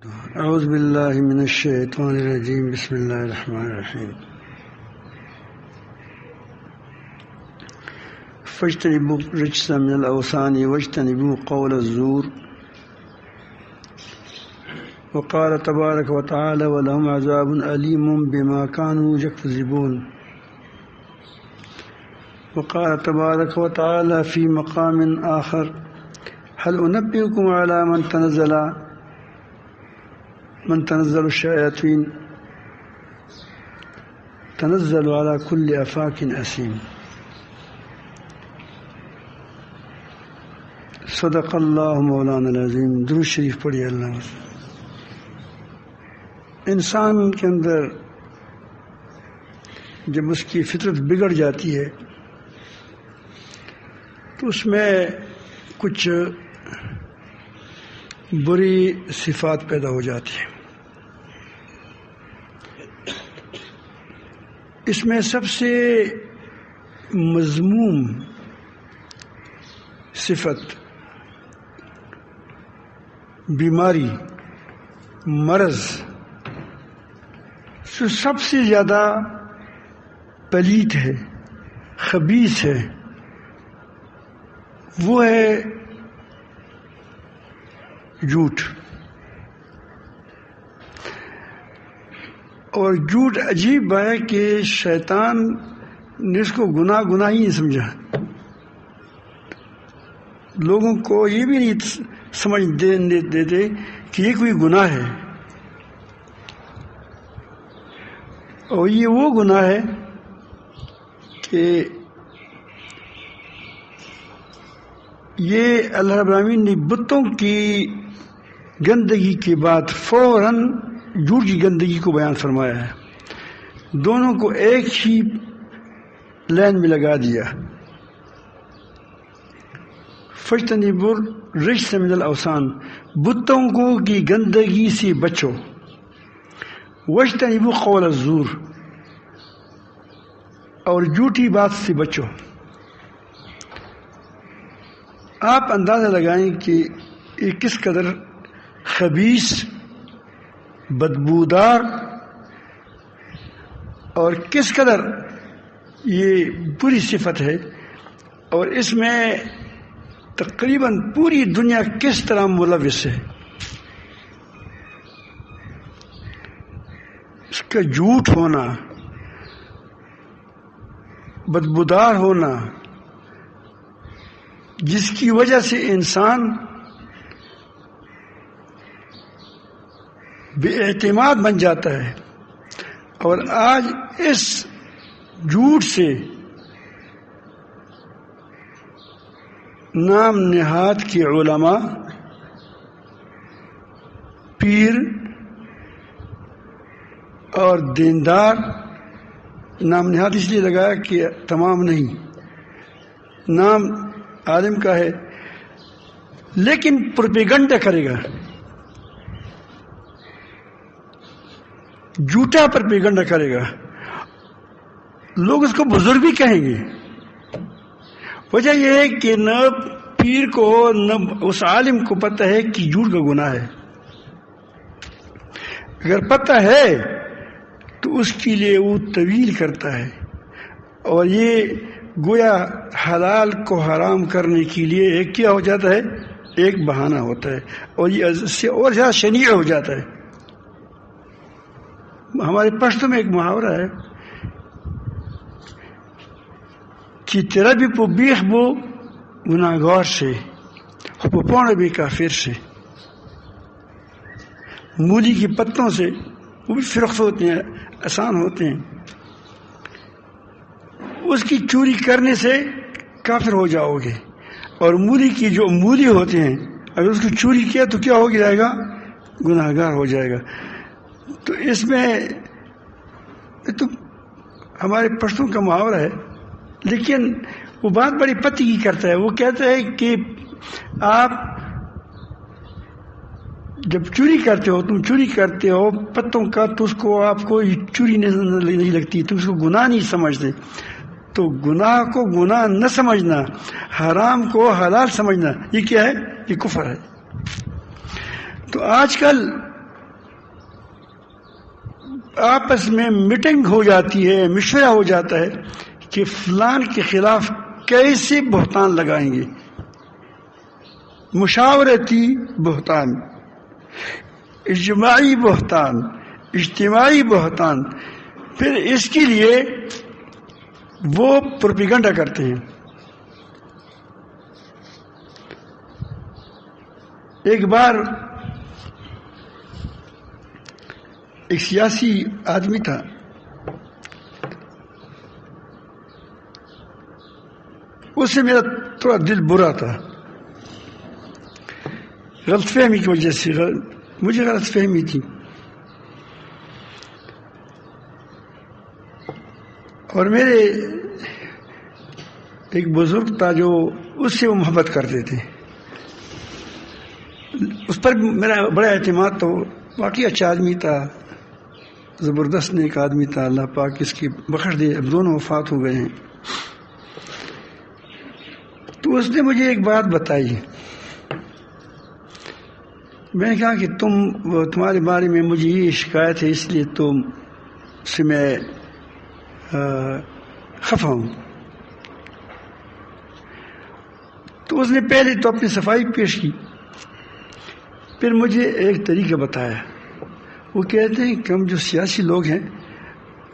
اعوذ باللہ من الشیطان الرجیم بسم اللہ الرحمن الرحیم فاجتنبوا الرجس من الاوثان واجتنبوا قول الزور وقال تبارک وتعالى ولهم عذاب علیم بما كانوا يكذبون وقال تبارک وتعالى في مقام آخر هل انبئكم على من تنزل الشياطين تنزل على كل افاك اثیم صدق اللہ مولانا العظیم۔ درود شریف پڑھیے اللہ۔ انسان کے اندر جب اس کی فطرت بگڑ جاتی ہے تو اس میں کچھ بری صفات پیدا ہو جاتی ہیں۔ اس میں سب سے مذموم صفت بیماری، مرض، جو سب سے زیادہ پلیت ہے، خبیث ہے، وہ ہے جھوٹ۔ اور جھوٹ عجیب ہے کہ شیطان نے اس کو گناہ ہی نہیں سمجھا۔ لوگوں کو یہ بھی نہیں سمجھ دیتے کہ یہ کوئی گناہ ہے، اور یہ وہ گناہ ہے کہ یہ اللہ رب العالمین نے بتوں کی گندگی کے بعد فوراً جھوٹ کی گندگی کو بیان فرمایا ہے، دونوں کو ایک ہی لائن میں لگا دیا۔ فاجتنبوا الرجس من الاوثان، بتوں کو کی گندگی سے بچو، واجتنبوا قول الزور، اور جھوٹی بات سے بچو۔ آپ اندازہ لگائیں کہ یہ کس قدر خبیث، بدبودار اور کس قدر یہ بری صفت ہے، اور اس میں تقریباً پوری دنیا کس طرح ملوث ہے۔ اس کا جھوٹ ہونا، بدبودار ہونا، جس کی وجہ سے انسان بے اعتماد بن جاتا ہے۔ اور آج اس جھوٹ سے نام نہاد کے علماء، پیر اور دیندار، نام نہاد اس لیے لگایا کہ تمام نہیں، نام عالم کا ہے لیکن پروپیگنڈا کرے گا، جھوٹا پروپیگنڈا کرے گا، لوگ اس کو بزرگ بھی کہیں گے۔ وجہ یہ ہے کہ نہ پیر کو نہ اس عالم کو پتہ ہے کہ جھوٹ کا گناہ ہے۔ اگر پتہ ہے تو اس کے لیے وہ طویل کرتا ہے، اور یہ گویا حلال کو حرام کرنے کے لیے ایک کیا ہو جاتا ہے، ایک بہانہ ہوتا ہے، اور یہ اس سے اور زیادہ شنیع ہو جاتا ہے۔ ہمارے پشتو میں ایک محاورہ ہے کہ تیرا بھی پو بیخ بو گناہگار سے، پوپونا بھی کافر سے۔ مولی کے پتوں سے وہ بھی فرخت ہوتے ہیں، آسان ہوتے ہیں، اس کی چوری کرنے سے کافر ہو جاؤ گے، اور مولی کی جو مولی ہوتے ہیں اگر اس کی چوری کیا تو کیا ہو جائے گا، گناہگار ہو جائے گا۔ تو اس میں تو ہمارے پشتوں کا محاورہ ہے، لیکن وہ بات بڑی پتی کی کرتا ہے۔ وہ کہتا ہے کہ آپ جب چوری کرتے ہو، تم چوری کرتے ہو پتوں کا، تو اس کو آپ کو چوری نہیں لگتی، تم اس کو گناہ نہیں سمجھتے۔ تو گناہ کو گناہ نہ سمجھنا، حرام کو حلال سمجھنا، یہ کیا ہے؟ یہ کفر ہے۔ تو آج کل آپس میں میٹنگ ہو جاتی ہے، مشورہ ہو جاتا ہے کہ فلان کے خلاف کیسے بہتان لگائیں گے، مشاورتی بہتان، اجتماعی بہتان، اجتماعی بہتان. پھر اس کے لیے وہ پروپیگنڈا کرتے ہیں. ایک بار ایک سیاسی آدمی تھا، اس سے میرا تھوڑا دل برا تھا، غلط فہمی کی وجہ سے مجھے غلط فہمی تھی، اور میرے ایک بزرگ تھا جو اس سے وہ محبت کرتے تھے، اس پر میرا بڑا اعتماد تو واقعی اچھا آدمی تھا، زبردست نیک آدمی تھا، اللہ پاک اس کی بخش دے، اب دونوں وفات ہو گئے ہیں. تو اس نے مجھے ایک بات بتائی، میں نے کہا کہ تمہارے بارے میں مجھے یہ شکایت ہے، اس لیے تم سے میں خفا ہوں. تو اس نے پہلے تو اپنی صفائی پیش کی، پھر مجھے ایک طریقہ بتایا. وہ کہتے ہیں کہ ہم جو سیاسی لوگ ہیں،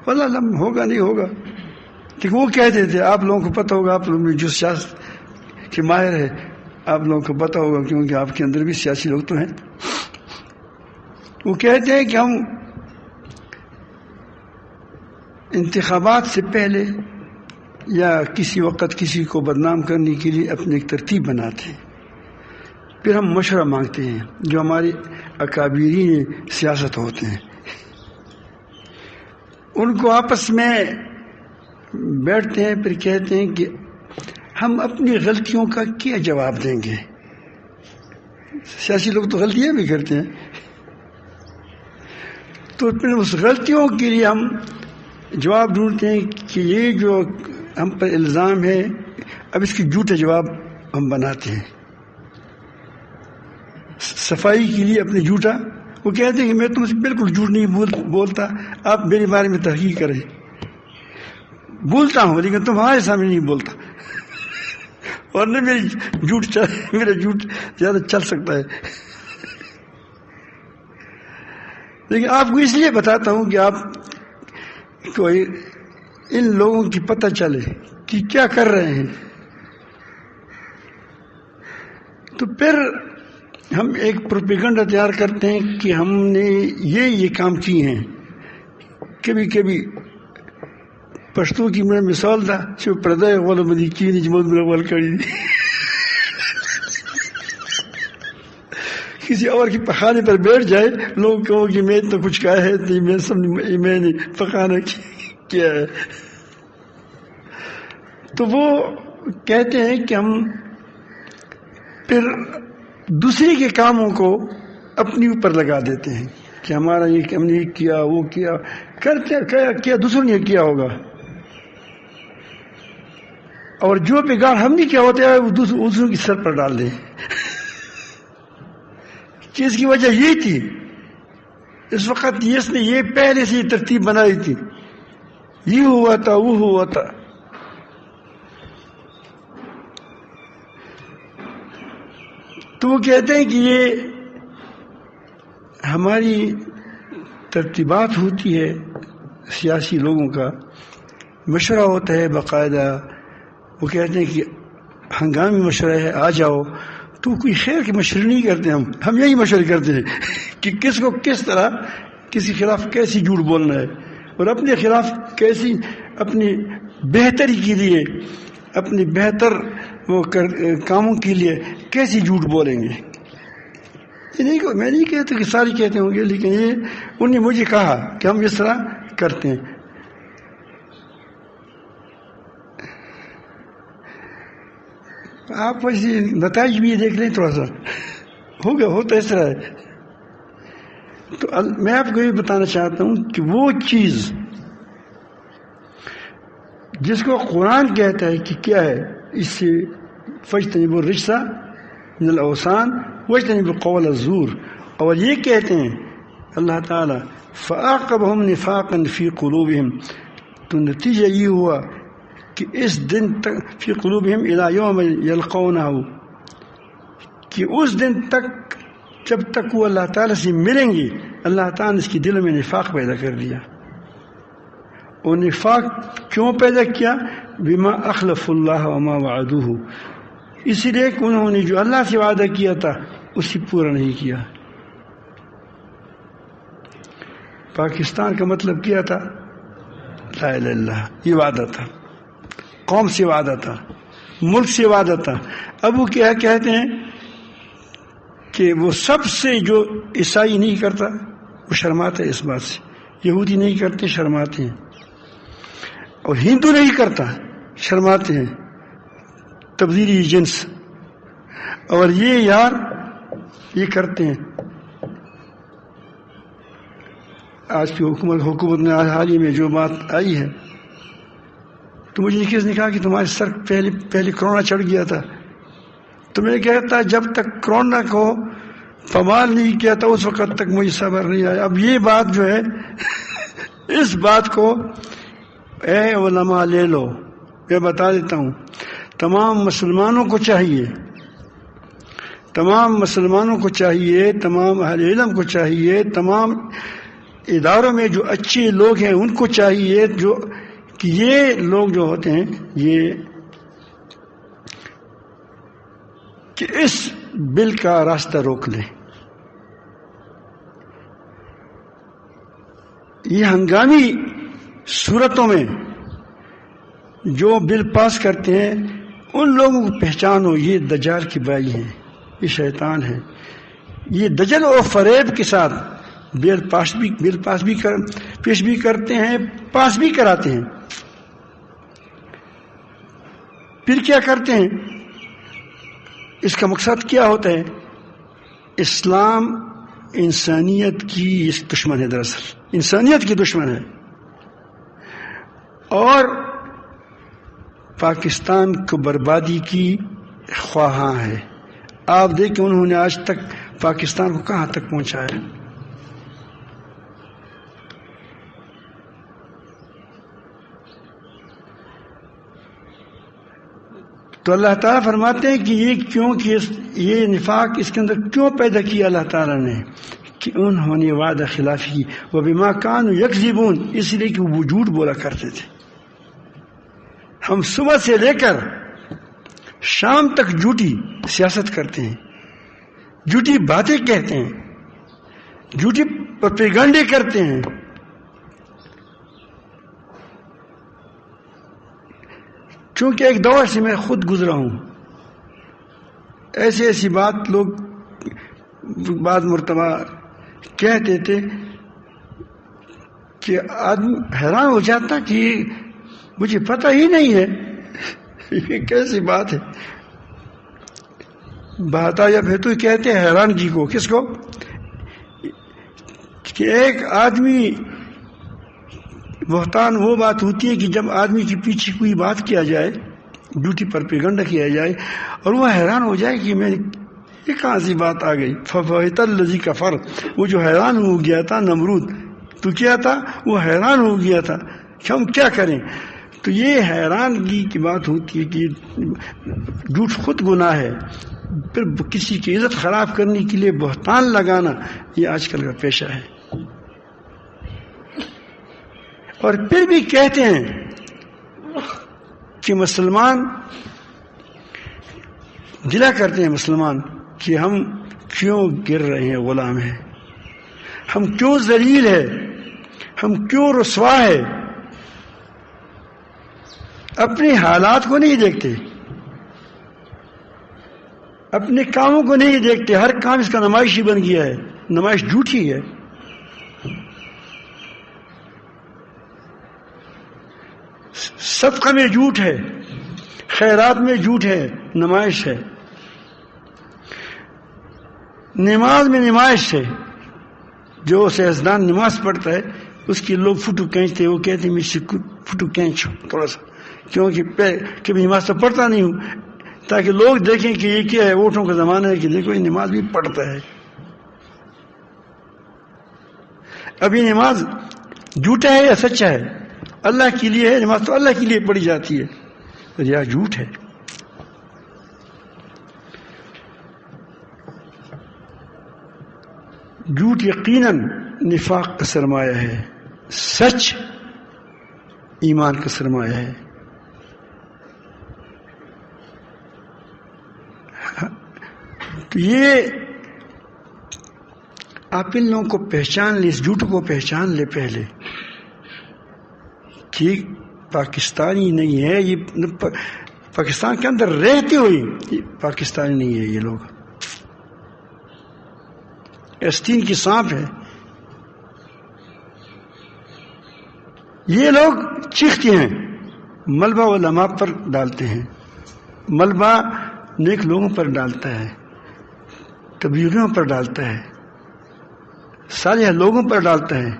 واللہ علم ہوگا نہیں ہوگا، لیکن وہ کہتے تھے، آپ لوگوں کو پتہ ہوگا، آپ لوگوں میں جو سیاست کے ماہر ہے آپ لوگوں کو پتہ ہوگا، کیونکہ آپ کے اندر بھی سیاسی لوگ تو ہیں. وہ کہتے ہیں کہ ہم انتخابات سے پہلے یا کسی وقت کسی کو بدنام کرنے کے لیے اپنی ایک ترتیب بناتے ہیں، پھر ہم مشورہ مانگتے ہیں جو ہمارے اکابرین سیاست ہوتے ہیں، ان کو آپس میں بیٹھتے ہیں، پھر کہتے ہیں کہ ہم اپنی غلطیوں کا کیا جواب دیں گے. سیاسی لوگ تو غلطیاں بھی کرتے ہیں، تو پھر اس غلطیوں کے لیے ہم جواب ڈھونڈتے ہیں کہ یہ جو ہم پر الزام ہے، اب اس کی جھوٹے جواب ہم بناتے ہیں. صفائی کے لیے اپنے جھوٹا، وہ کہتے ہیں کہ میں تم سے بالکل جھوٹ نہیں بولتا، آپ میرے بارے میں تحقیق کریں. بولتا ہوں لیکن تمہارے سامنے نہیں بولتا، اور نہ میرا جھوٹ زیادہ چل سکتا ہے. لیکن آپ کو اس لیے بتاتا ہوں کہ آپ کو ان لوگوں کی پتہ چلے کہ کیا کر رہے ہیں. تو پھر ہم ایک پروپیگنڈا تیار کرتے ہیں کہ ہم نے یہ کام کیے ہیں. کبھی کبھی پشتو کی میں مثال تھا جو پردہ والا مدی کی نجمت میرا وال کری کسی اور کی پخانے پر بیٹھ جائے، لوگ کہو کہ میں تو کچھ کہا ہے میں نے پکانا کیا ہے. تو وہ کہتے ہیں کہ ہم پھر دوسرے کے کاموں کو اپنی اوپر لگا دیتے ہیں کہ ہمارا یہ ہم نے کیا، وہ کیا، کرتے کیا دوسروں نے کیا ہوگا، اور جو بگاڑ ہم نے کیا ہوتا ہے وہ دوسروں کی سر پر ڈال دیں. چیز کی وجہ یہ تھی، اس وقت اس نے یہ پہلے سے ترتیب بنائی تھی، یہ ہوا تھا وہ ہوا تھا. تو وہ کہتے ہیں کہ یہ ہماری ترتیبات ہوتی ہے، سیاسی لوگوں کا مشورہ ہوتا ہے باقاعدہ. وہ کہتے ہیں کہ ہنگامی مشورہ ہے، آ جاؤ. تو کوئی خیر کے مشورے نہیں کرتے، ہم یہی مشورے کرتے ہیں کہ کس کو کس طرح کسی خلاف کیسی جھوٹ بولنا ہے، اور اپنے خلاف کیسی اپنی بہتری کے لیے، اپنی بہتر وہ کاموں کے لیے کیسی جھوٹ بولیں گے. میں نہیں کہتا کہ ساری کہتے ہوں گے، لیکن یہ انہوں نے مجھے کہا کہ ہم اس طرح کرتے ہیں. آپ ویسے نتائج بھی دیکھ لیں تھوڑا سا، ہوگا ہوتا اس طرح ہے. تو میں آپ کو یہ بتانا چاہتا ہوں کہ وہ چیز جس کو قرآن کہتا ہے کہ کیا ہے، اس سے فاجتنبوا الرجس من الاوثان واجتنبوا قول الزور، اور یہ کہتے ہیں اللہ تعالیٰ فَأَعْقَبَهُمْ نِفَاقًا فِي قُلُوبِهِمْ، تو نتیجہ یہ ہوا کہ اس دن تک فی قلوبہم الی یوم یلقونہ، کہ اس دن تک جب تک وہ اللہ تعالیٰ سے ملیں گے اللہ تعالیٰ نے اس کی دلوں میں نفاق پیدا کر دیا. اور نفاق کیوں پیدا کیا؟ بما اخلف اللہ وما وعدوہ، اس لیے کہ انہوں نے جو اللہ سے وعدہ کیا تھا اسے پورا نہیں کیا. پاکستان کا مطلب کیا تھا؟ لا الہ الا اللہ، یہ وعدہ تھا، قوم سے وعدہ تھا، ملک سے وعدہ تھا. اب وہ کیا کہتے ہیں کہ وہ سب سے جو عیسائی نہیں کرتا وہ شرماتا ہے اس بات سے، یہودی نہیں کرتے شرماتے ہیں، اور ہندو نہیں کرتا شرماتے ہیں، تبدیلی جنس. اور یہ یار یہ کرتے ہیں. آج کی حکومت نے حال ہی میں جو بات آئی ہے، تو مجھے کس نے کہا کہ تمہارے سر پہلے کرونا چڑھ گیا تھا. تو میں کہتا جب تک کرونا کو پمال نہیں کیا تھا اس وقت تک مجھے صبر نہیں آیا. اب یہ بات جو ہے اس بات کو اے علماء لے لو. میں بتا دیتا ہوں، تمام مسلمانوں کو چاہیے، تمام مسلمانوں کو چاہیے، تمام اہل علم کو چاہیے، تمام اداروں میں جو اچھے لوگ ہیں ان کو چاہیے جو کہ یہ لوگ جو ہوتے ہیں یہ کہ اس بل کا راستہ روک لیں. یہ ہنگامی صورتوں میں جو بل پاس کرتے ہیں ان لوگوں کو پہچانو، یہ دجال کی بائی ہیں، یہ شیطان ہیں. یہ دجل و فریب کے ساتھ بل پاس بھی پیش بھی کرتے ہیں، پاس بھی کراتے ہیں. پھر کیا کرتے ہیں؟ اس کا مقصد کیا ہوتا ہے؟ اسلام انسانیت کی دشمن ہے، دراصل انسانیت کی دشمن ہے، اور پاکستان کو بربادی کی خواہاں ہے. آپ دیکھیں انہوں نے آج تک پاکستان کو کہاں تک پہنچایا. تو اللہ تعالیٰ فرماتے ہیں کہ یہ کیوں کہ یہ نفاق اس کے اندر کیوں پیدا کیا اللہ تعالیٰ نے، کہ انہوں نے وعدہ خلافی کی. وَبِمَا كَانُوا يَكْذِبُونَ، اس لیے کہ وہ جھوٹ بولا کرتے تھے. ہم صبح سے لے کر شام تک جھوٹی سیاست کرتے ہیں، جھوٹی باتیں کہتے ہیں، جھوٹی پروپیگنڈے کرتے ہیں. چونکہ ایک دور سے میں خود گزرا ہوں، ایسی بات لوگ بعض مرتبہ کہتے تھے کہ آدمی حیران ہو جاتا کہ مجھے پتہ ہی نہیں ہے یہ کیسی بات ہے. بات آیا پھر تو کہتے ہیں حیرانگی کو، کس کو؟ کہ ایک آدمی بہتان وہ بات ہوتی ہے کہ جب آدمی کے پیچھے کوئی بات کیا جائے، جھوٹی پروپیگنڈا کیا جائے، اور وہ حیران ہو جائے کہ میں یہ کہاں سی بات آ گئی. فَفَوَّتَ الَّذِي كَفَرَ، وہ جو حیران ہو گیا تھا نمرود، تو کیا تھا؟ وہ حیران ہو گیا تھا کہ ہم کیا کریں. تو یہ حیرانگی کی بات ہوتی ہے کہ جھوٹ خود گناہ ہے، پھر کسی کی عزت خراب کرنے کے لیے بہتان لگانا یہ آج کل کا پیشہ ہے. اور پھر بھی کہتے ہیں کہ مسلمان دلا کرتے ہیں مسلمان کہ ہم کیوں گر رہے ہیں، غلام ہیں، ہم کیوں ذلیل ہے، ہم کیوں رسوا ہے. اپنے حالات کو نہیں دیکھتے، اپنے کاموں کو نہیں دیکھتے. ہر کام اس کا نمائشی بن گیا ہے، نمائش جھوٹی ہے. صدقہ میں جھوٹ ہے، خیرات میں جھوٹ ہے، نمائش ہے. نماز میں نمائش ہے. جو سیاستدان نماز پڑھتا ہے اس کی لوگ فوٹو کھینچتے، وہ کہتے ہیں مجھ سے فوٹو کھینچو تھوڑا سا، کیونکہ کبھی نماز تو پڑھتا نہیں ہوں، تاکہ لوگ دیکھیں کہ یہ کیا ہے. ووٹوں کا زمانہ ہے کہ دیکھو یہ نماز بھی پڑھتا ہے. اب یہ نماز جھوٹا ہے یا سچا ہے؟ اللہ کے لیے ہے نماز، تو اللہ کے لیے پڑھی جاتی ہے، ریا جھوٹ ہے۔ جھوٹ یقیناً نفاق کا سرمایہ ہے، سچ ایمان کا سرمایہ ہے۔ تو یہ آپ ان لوگوں کو پہچان لیں، اس جھوٹ کو پہچان لے پہلے کہ پاکستانی نہیں ہے یہ، پاکستان کے اندر رہتے ہوئے پاکستانی نہیں ہے یہ لوگ، آستین کی سانپ ہے۔ یہ لوگ چیختے ہیں، ملبہ علماء پر ڈالتے ہیں، ملبہ نیک لوگوں پر ڈالتا ہے، تبلیغیوں پر ڈالتا ہے، صالح لوگوں پر ڈالتا ہے۔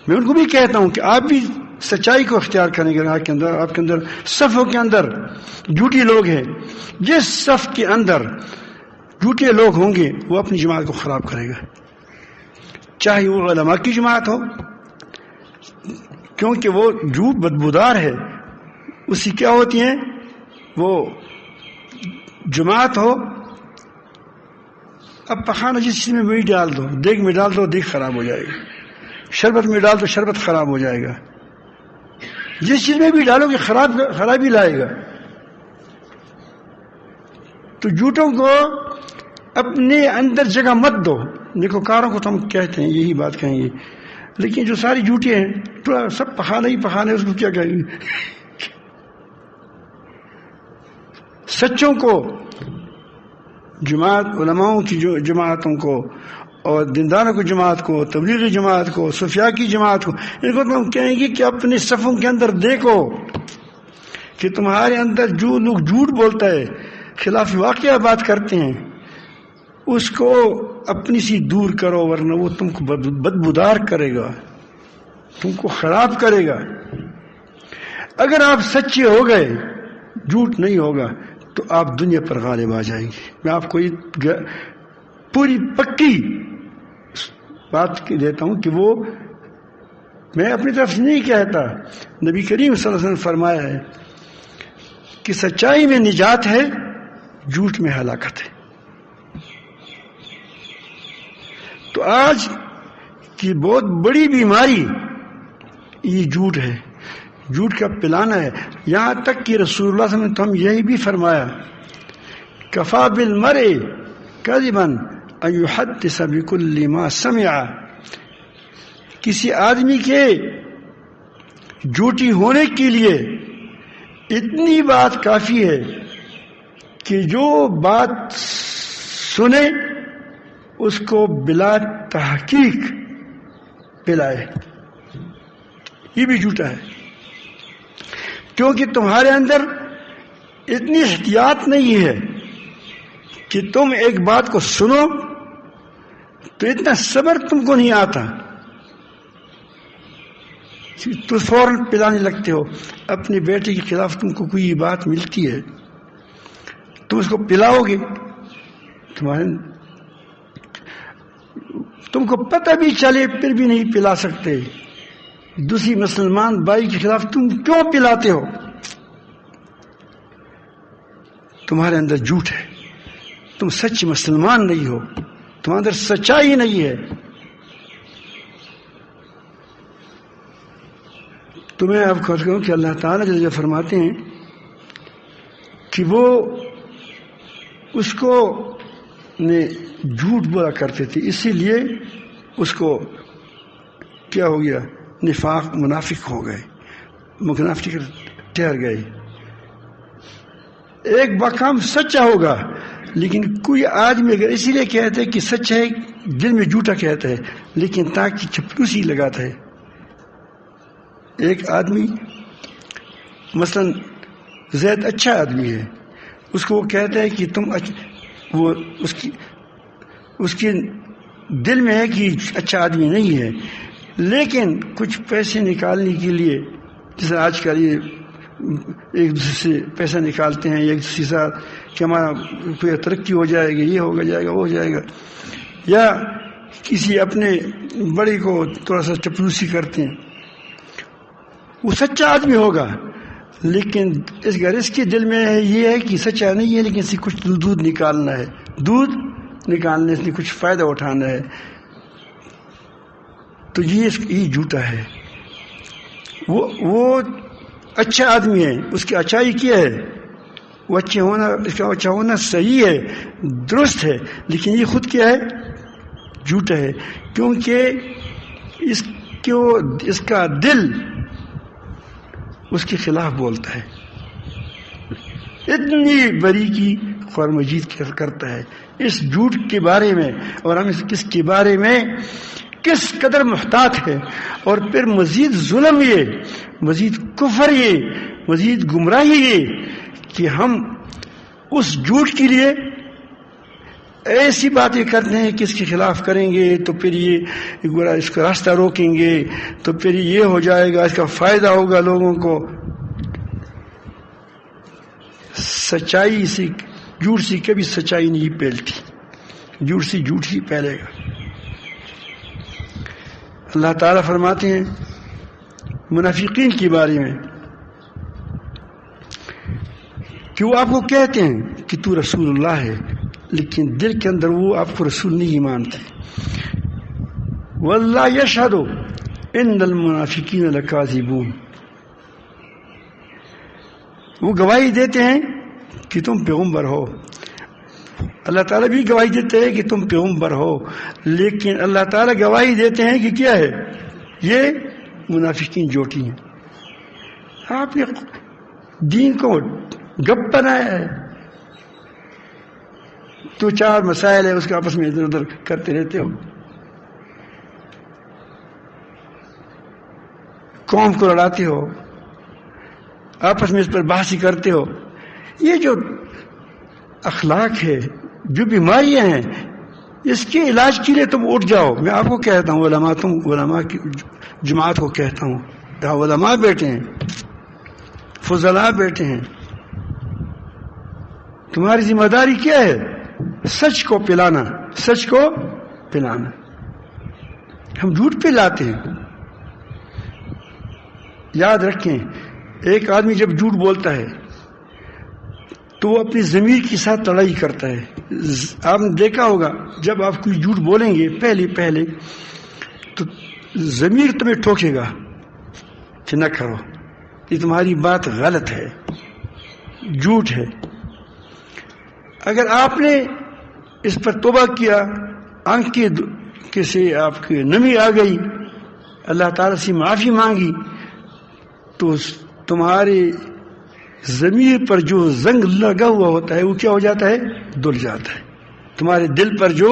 میں ان کو بھی کہتا ہوں کہ آپ بھی سچائی کو اختیار کریں گے، آپ کے اندر صفوں کے اندر جھوٹی لوگ ہیں، جس صف کے اندر جھوٹے لوگ ہوں گے وہ اپنی جماعت کو خراب کرے گا، چاہے وہ علماء کی جماعت ہو، کیونکہ وہ جھوٹ بدبودار ہے، اس کی کیا ہوتی ہیں، وہ جماعت ہو، اب پخانا جس چیز میں وہی ڈال دو، دیگ میں ڈال دو دیگ خراب ہو جائے گا، شربت میں ڈال دو شربت خراب ہو جائے گا، جس چیز میں بھی ڈالو گے خرابی لائے گا۔ تو جھوٹوں کو اپنے اندر جگہ مت دو۔ نیکوکاروں کو تو ہم کہتے ہیں یہی بات کہیں گے، لیکن جو ساری جھوٹے ہیں تو سب پخانا ہی پخانا ہے، اس کو کیا کہیں گے؟ سچوں کو، جماعت علماؤں کی جماعتوں کو اور دینداروں کی جماعت کو، تبلیغی جماعت کو، صوفیاء کی جماعت کو، ان کو تو ہم کہیں گے کہ اپنے صفوں کے اندر دیکھو کہ تمہارے اندر جو لوگ جھوٹ بولتا ہے، خلاف واقعہ بات کرتے ہیں، اس کو اپنی سی دور کرو، ورنہ وہ تم کو بدبودار کرے گا، تم کو خراب کرے گا۔ اگر آپ سچے ہو گئے، جھوٹ نہیں ہوگا، تو آپ دنیا پر غالب آ جائیں گے۔ میں آپ کو یہ پوری پکی بات دیتا ہوں کہ وہ میں اپنی طرف سے نہیں کہتا، نبی کریم صلی اللہ علیہ وسلم نے فرمایا ہے کہ سچائی میں نجات ہے، جھوٹ میں ہلاکت ہے۔ تو آج کی بہت بڑی بیماری یہ جھوٹ ہے، جھوٹ کا پلانا ہے۔ یہاں تک کہ رسول اللہ صلی اللہ علیہ وسلم نے تو ہم یہی بھی فرمایا، کفا بالمرء کذبا ان یحدث بکل ما سمع، کسی آدمی کے جھوٹی ہونے کے لیے اتنی بات کافی ہے کہ جو بات سنے اس کو بلا تحقیق پلائے، یہ بھی جھوٹا ہے، کیونکہ تمہارے اندر اتنی احتیاط نہیں ہے کہ تم ایک بات کو سنو تو اتنا صبر تم کو نہیں آتا، تو فوراً پلانے لگتے ہو۔ اپنے بیٹے کے خلاف تم کو کوئی بات ملتی ہے، تم اس کو پلاؤ گے، تم کو پتہ بھی چلے پھر بھی نہیں پلا سکتے، دوسری مسلمان بھائی کے خلاف تم کیوں پلاتے ہو؟ تمہارے اندر جھوٹ ہے، تم سچ مسلمان نہیں ہو، تمہارے اندر سچائی نہیں ہے۔ تو میں آپ کو کہوں کہ اللہ تعالیٰ جو فرماتے ہیں کہ وہ اس کو نے جھوٹ بولا کرتے تھے، اسی لیے اس کو کیا ہو گیا، نفاق، منافق ہو گئے، منافق ٹھہر گئے۔ ایک بکام سچا ہوگا، لیکن کوئی آدمی اگر اسی لیے کہتے ہے کہ سچ ہے، دل میں جھوٹا کہتا ہے، لیکن تاکہ چپلوسی لگاتا ہے۔ ایک آدمی مثلا زید اچھا آدمی ہے، اس کو وہ کہتا ہے کہ تم وہ اس کی دل میں ہے کہ اچھا آدمی نہیں ہے، لیکن کچھ پیسے نکالنے کے لیے، جیسے آج کل یہ ایک دوسرے سے پیسہ نکالتے ہیں، ایک دوسرے کے ساتھ کہ ہمارا کوئی ترقی ہو جائے گی، یہ ہو جائے گا، وہ ہو جائے گا، یا کسی اپنے بڑے کو تھوڑا سا چپلوسی کرتے ہیں، وہ سچا آدمی ہوگا، لیکن اس کے دل میں یہ ہے کہ سچا نہیں ہے، لیکن اس سے کچھ دودھ نکالنا ہے، دودھ نکالنے سے کچھ فائدہ اٹھانا ہے، تو یہ جھوٹا ہے۔ وہ اچھا آدمی ہے، اس کی اچھائی کیا ہے، وہ اس کا اچھا ہونا صحیح ہے، درست ہے، لیکن یہ خود کیا ہے، جھوٹا ہے، کیونکہ اس کا دل اس کے خلاف بولتا ہے۔ اتنی باریکی قرآن مجید کرتا ہے اس جھوٹ کے بارے میں، اور ہم اس کے بارے میں کس قدر محتاط ہے، اور پھر مزید ظلم یہ، مزید کفر یہ، مزید گمراہی یہ کہ ہم اس جھوٹ کے لیے ایسی باتیں کرتے ہیں کہ اس کے خلاف کریں گے تو پھر یہ اس کا راستہ روکیں گے تو پھر یہ ہو جائے گا، اس کا فائدہ ہوگا لوگوں کو۔ سچائی سے جھوٹ سے کبھی سچائی نہیں پھیلتی، جھوٹ سے جھوٹ ہی پھیلے گا۔ اللہ تعالیٰ فرماتے ہیں منافقین کے بارے میں کہ وہ آپ کو کہتے ہیں کہ تو رسول اللہ ہے، لیکن دل کے اندر وہ آپ کو رسول نہیں مانتے۔ واللہ یشہد ان المنافقین لکاذبون، وہ گواہی دیتے ہیں کہ تم پیغمبر ہو، اللہ تعالیٰ بھی گواہی دیتے ہیں کہ تم پیغمبر ہو، لیکن اللہ تعالیٰ گواہی دیتے ہیں کہ کیا ہے، یہ منافقین جھوٹی ہیں۔ آپ نے دین کو گپ بنایا ہے، تو چار مسائل ہے اس کے آپس میں ادھر ادھر کرتے رہتے ہو، قوم کو لڑاتے ہو، آپس میں اس پر بحث کرتے ہو۔ یہ جو اخلاق ہے، جو بیماریاں ہیں، اس کے علاج کے لیے تم اٹھ جاؤ۔ میں آپ کو کہتا ہوں، علماء کی جماعت کو کہتا ہوں، یہاں علماء بیٹھے ہیں، فضلاء بیٹھے ہیں، تمہاری ذمہ داری کیا ہے؟ سچ کو پلانا، سچ کو پلانا۔ ہم جھوٹ پلاتے ہیں۔ یاد رکھیں، ایک آدمی جب جھوٹ بولتا ہے تو وہ اپنی ضمیر کے ساتھ لڑائی کرتا ہے۔ آپ نے دیکھا ہوگا جب آپ کوئی جھوٹ بولیں گے پہلے تو ضمیر تمہیں ٹھوکے گا کہ نہ کرو، یہ تمہاری بات غلط ہے، جھوٹ ہے۔ اگر آپ نے اس پر توبہ کیا، آنکھ کے سے آپ کی نمی آ گئی، اللہ تعالیٰ سے معافی مانگی، تو تمہارے ضمیر پر جو زنگ لگا ہوا ہوتا ہے وہ کیا ہو جاتا ہے؟ دھل جاتا ہے۔ تمہارے دل پر جو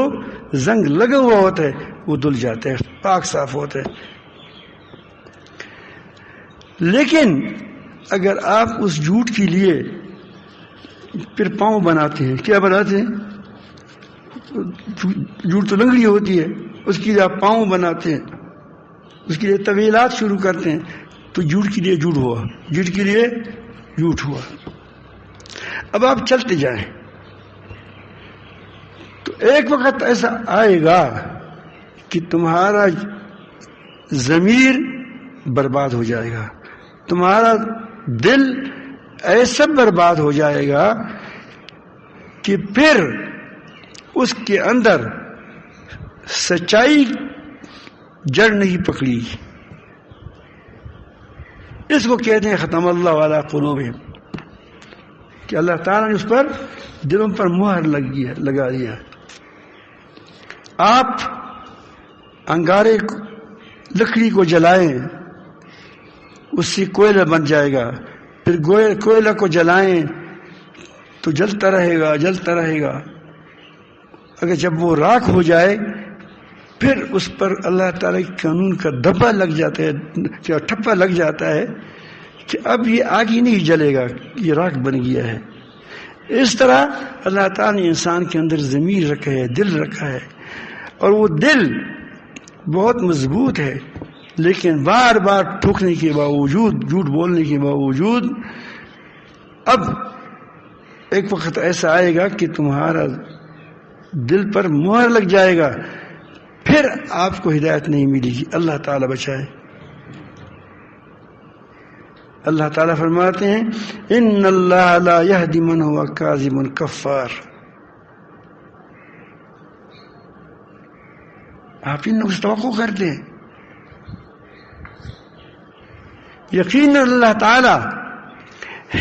زنگ لگا ہوا ہوتا ہے وہ دھل جاتا ہے، پاک صاف ہوتا ہے۔ لیکن اگر آپ اس جھوٹ کے لیے پھر پاؤں بناتے ہیں، کیا بناتے ہیں؟ جھوٹ تو لنگڑی ہوتی ہے، اس کے لیے آپ پاؤں بناتے ہیں، اس کے لیے طویلات شروع کرتے ہیں، تو جھوٹ کے لیے جھوٹ ہوا، جھوٹ کے لیے جھوٹ ہوا۔ اب آپ چلتے جائیں تو ایک وقت ایسا آئے گا کہ تمہارا ضمیر برباد ہو جائے گا، تمہارا دل ایسا برباد ہو جائے گا کہ پھر اس کے اندر سچائی جڑ نہیں پکڑی۔ اس کو کہتے ہیں ختم اللہ علی قلوبہم، کہ اللہ تعالیٰ نے اس پر دلوں پر مہر لگا دیا۔ آپ انگارے لکڑی کو جلائیں، اس سے کوئلہ بن جائے گا، پھر کوئلہ کو جلائیں تو جلتا رہے گا، جلتا رہے گا۔ اگر جب وہ راکھ ہو جائے پھر اس پر اللہ تعالیٰ کے قانون کا دھبا لگ جاتا ہے، ٹھپا لگ جاتا ہے کہ اب یہ آگ ہی نہیں جلے گا، یہ راکھ بن گیا ہے۔ اس طرح اللہ تعالیٰ نے انسان کے اندر ضمیر رکھا ہے، دل رکھا ہے، اور وہ دل بہت مضبوط ہے، لیکن بار بار ٹھوکنے کے باوجود، جھوٹ بولنے کے باوجود، اب ایک وقت ایسا آئے گا کہ تمہارا دل پر مہر لگ جائے گا، پھر آپ کو ہدایت نہیں ملے گی. اللہ تعالیٰ بچائے. اللہ تعالیٰ فرماتے ہیں ان اللہ لا یہدی من ہوا کاذب کفار. آپ ان لوگ سے توقع کرتے ہیں. یقین اللہ تعالیٰ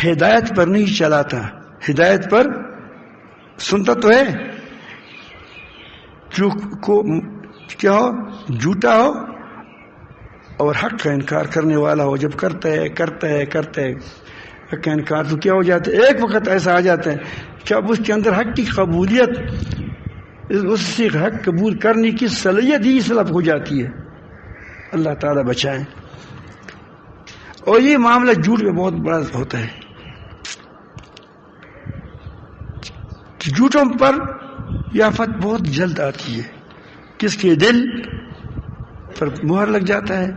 ہدایت پر نہیں چلاتا. ہدایت پر سنتا تو ہے، جو کو کیا ہو، جھوٹا ہو اور حق کا انکار کرنے والا ہو، جب کرتا ہے حق کا انکار تو کیا ہو جاتا ہے، ایک وقت ایسا آ جاتا ہے کہ اب اس کے اندر حق کی قبولیت، اس سے حق قبول کرنے کی صلاحیت ہی سلب ہو جاتی ہے. اللہ تعالیٰ بچائیں. اور یہ معاملہ جھوٹ میں بہت بڑا ہوتا ہے. جھوٹوں پر یہ آفت بہت جلد آتی ہے. کس کے دل پر مہر لگ جاتا ہے.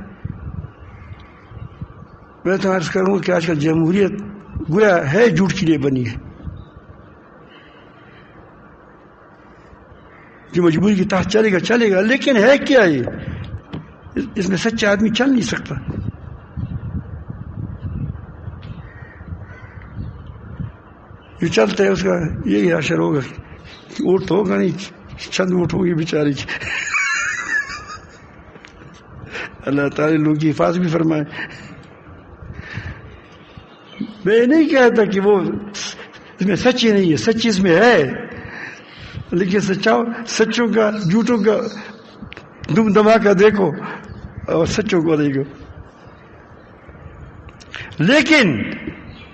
میں تو عرض کروں کہ آج کل جمہوریت گویا ہے جھوٹ کے لیے بنی ہے، جو مجبوری کے تحت چلے گا، لیکن ہے کیا یہ؟ اس میں سچا آدمی چل نہیں سکتا. جو چلتا ہے اس کا یہی اشر ہوگا، ووٹ تو ہوگا نہیں، چند ووٹ ہوگی بیچاری کی. اللہ تعالی لوگوں کی حفاظت بھی فرمائے. میں نہیں کہتا کہ وہ اس میں سچی نہیں ہے، سچی اس میں ہے، لیکن سچوں کا جھوٹوں کا دم دھماکہ دیکھو اور سچوں کو دیکھو. لیکن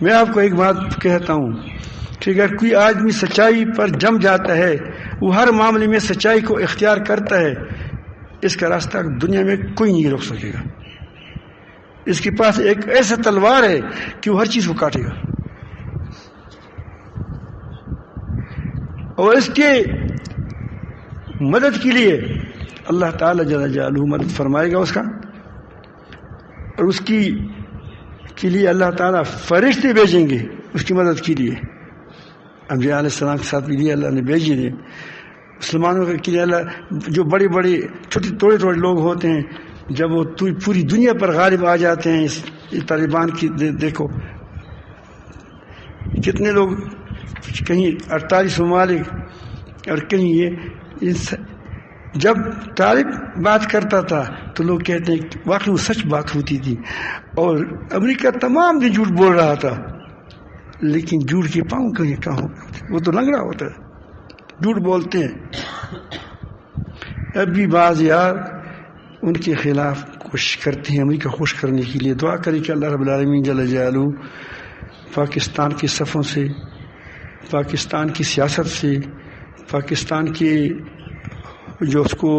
میں آپ کو ایک بات کہتا ہوں کہ اگر کوئی آدمی سچائی پر جم جاتا ہے، وہ ہر معاملے میں سچائی کو اختیار کرتا ہے، اس کا راستہ دنیا میں کوئی نہیں روک سکے گا. اس کے پاس ایک ایسا تلوار ہے کہ وہ ہر چیز کو کاٹے گا. اور اس کے مدد کے لیے اللہ تعالی جل جلالہ مدد فرمائے گا اس کا، اور اس کی کے لیے اللہ تعالیٰ فرشتے بھیجیں گے اس کی مدد کے لیے. انبیاء علیہ السلام کے ساتھ بھی لیے اللہ نے بھیجی دے. مسلمانوں کے لیے اللہ جو بڑے تھوڑے لوگ ہوتے ہیں، جب وہ پوری دنیا پر غالب آ جاتے ہیں، اس طالبان کی دیکھو کتنے لوگ، کہیں 48 ممالک، اور کہیں یہ جب طالب بات کرتا تھا تو لوگ کہتے ہیں واقعی وہ سچ بات ہوتی تھی، اور امریکہ تمام دن جھوٹ بول رہا تھا، لیکن جھوٹ کے پاؤں کہاں وہ تو لنگڑا ہوتا ہے، جھوٹ بولتے ہیں. اب بھی بعض یار ان کے خلاف کوشش کرتے ہیں امریکہ خوش کرنے کے لیے. دعا کریں کہ اللہ رب العالمین جل جلالہ پاکستان کے صفوں سے، پاکستان کی سیاست سے، پاکستان کے جو اس کو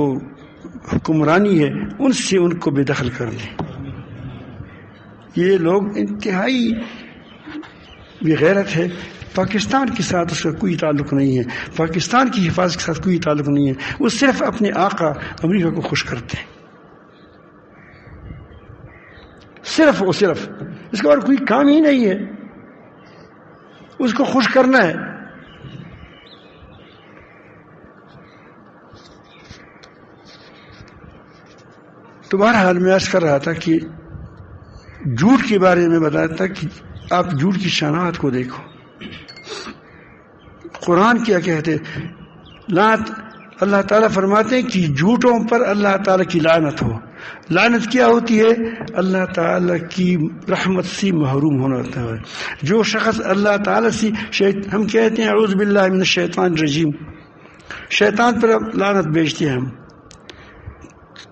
حکمرانی ہے ان سے ان کو بے دخل کر دیں. یہ لوگ انتہائی بغیرت ہے. پاکستان کے ساتھ اس کا کوئی تعلق نہیں ہے، پاکستان کی حفاظت کے ساتھ کوئی تعلق نہیں ہے. وہ صرف اپنے آقا امریکہ کو خوش کرتے ہیں، صرف اور صرف. اس کا اور کوئی کام ہی نہیں ہے، اس کو خوش کرنا ہے. تو بہرحال میں عرض کر رہا تھا کہ جھوٹ کے بارے میں بتایا تھا کہ آپ جھوٹ کی شناخت کو دیکھو. قرآن کیا کہتے لعنت، اللہ تعالیٰ فرماتے ہیں کہ جھوٹوں پر اللہ تعالیٰ کی لعنت ہو. لعنت کیا ہوتی ہے؟ اللہ تعالیٰ کی رحمت سے محروم ہونا ہوتا ہے. جو شخص اللہ تعالیٰ سے ہم کہتے ہیں اعوذ باللہ من الشیطان الرجیم، شیطان پر لعنت بھیجتے ہیں ہم.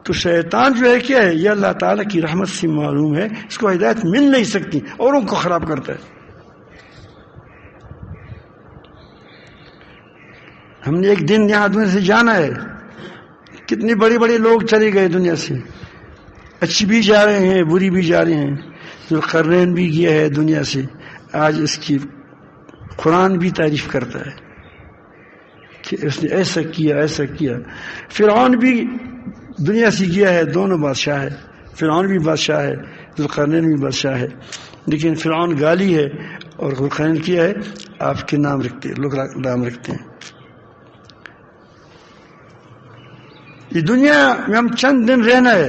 تو شیطان جو ہے کیا ہے؟ یہ اللہ تعالیٰ کی رحمت سے معلوم ہے، اس کو ہدایت مل نہیں سکتی، اوروں کو خراب کرتا ہے. ہم نے ایک دن یہاں دنیا سے جانا ہے، کتنے بڑے بڑے لوگ چلے گئے دنیا سے، اچھی بھی جا رہے ہیں بری بھی جا رہے ہیں. ذوالقرنین بھی گیا ہے دنیا سے، آج اس کی قرآن بھی تعریف کرتا ہے کہ اس نے ایسا کیا ایسا کیا. فرعون بھی دنیا سے گیا ہے، دونوں بادشاہ ہے، فرعون بھی بادشاہ ہے، ذوالقرنین بھی بادشاہ ہے. لیکن فرعون گالی ہے اور ذوالقرنین کیا ہے؟ آپ کے نام رکھتے، لوگ نام رکھتے ہیں. یہ دنیا میں ہم چند دن رہنا ہے.